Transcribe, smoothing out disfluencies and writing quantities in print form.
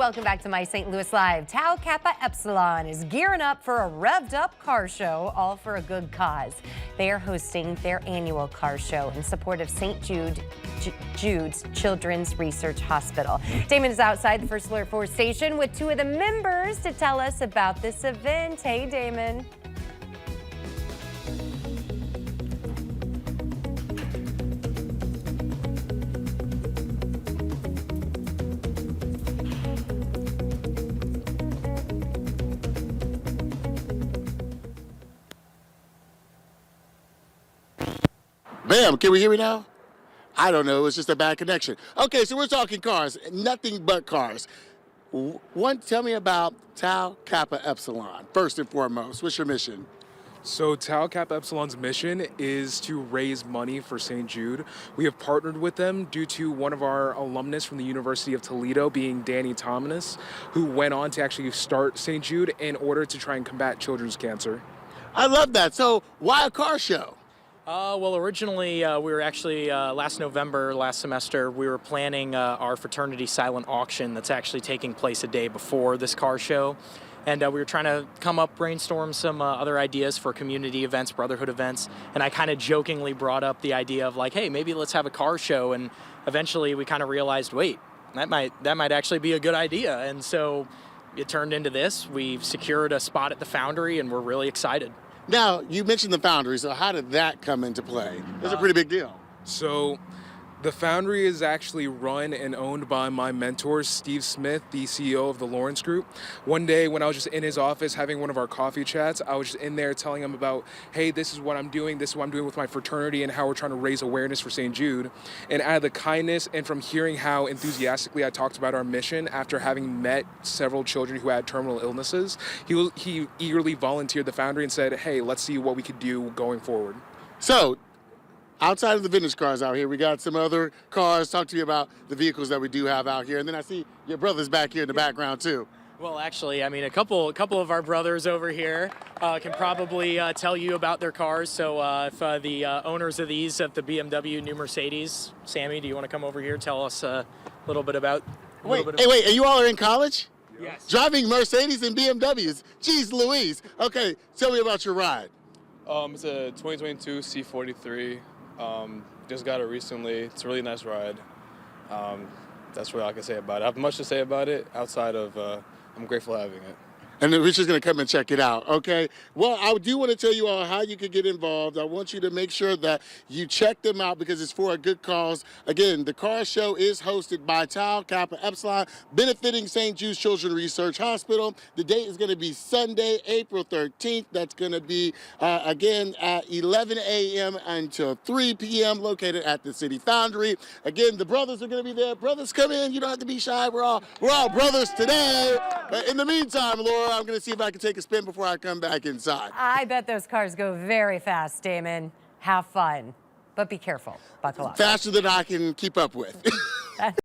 welcome back to My St. Louis Live. Tau Kappa Epsilon is gearing up for a revved up car show, all for a good cause. They are hosting their annual car show in support of St. Jude's Children's Research Hospital. Damon is outside the First Alert 4 station with two of the members to tell us about this event. Hey, Damon. Bam, can we hear me now? I don't know, it's just a bad connection. Okay, so we're talking cars, nothing but cars. Tell me about Tau Kappa Epsilon, first and foremost. What's your mission? So Tau Kappa Epsilon's mission is to raise money for St. Jude. We have partnered with them due to one of our alumnus from the University of Toledo being Danny Thomas, who went on to actually start St. Jude in order to try and combat children's cancer. I love that. So why a car show? Well, originally we were actually last semester, we were planning our fraternity silent auction that's actually taking place a day before this car show. And we were trying to brainstorm some other ideas for community events, brotherhood events. And I kind of jokingly brought up the idea of like, hey, maybe let's have a car show. And eventually we kind of realized, wait, that might actually be a good idea. And so it turned into this. We've secured a spot at the Foundry and we're really excited. Now, you mentioned the Foundry, so how did that come into play? It's a pretty big deal. So the Foundry is actually run and owned by my mentor, Steve Smith, the CEO of the Lawrence Group. One day when I was just in his office having one of our coffee chats, I was just in there telling him about, hey, this is what I'm doing with my fraternity and how we're trying to raise awareness for St. Jude. And out of the kindness and from hearing how enthusiastically I talked about our mission after having met several children who had terminal illnesses, he eagerly volunteered the Foundry and said, hey, let's see what we could do going forward. So, outside of the vintage cars out here, we got some other cars. Talk to you about the vehicles that we do have out here. And then I see your brother's back here in the background too. Well, actually, I mean, a couple of our brothers over here can probably tell you about their cars. So if the owners of these, of the BMW New Mercedes, Sammy, do you want to come over here and tell us a little bit about? Wait, and you all are in college? Yes. Driving Mercedes and BMWs. Jeez Louise. Okay, tell me about your ride. It's a 2022 C43. Just got it recently. It's a really nice ride. That's what I can say about it. I have much to say about it outside of I'm grateful having it. And then Richard's going to come and check it out, okay? Well, I do want to tell you all how you can get involved. I want you to make sure that you check them out because it's for a good cause. Again, the car show is hosted by Tau Kappa Epsilon, benefiting St. Jude's Children's Research Hospital. The date is going to be Sunday, April 13th. That's going to be, again, at 11 a.m. until 3 p.m., located at the City Foundry. Again, the brothers are going to be there. Brothers, come in. You don't have to be shy. We're all brothers today. But in the meantime, Laura, I'm going to see if I can take a spin before I come back inside. I bet those cars go very fast, Damon. Have fun, but be careful. Buckle up. Faster than I can keep up with.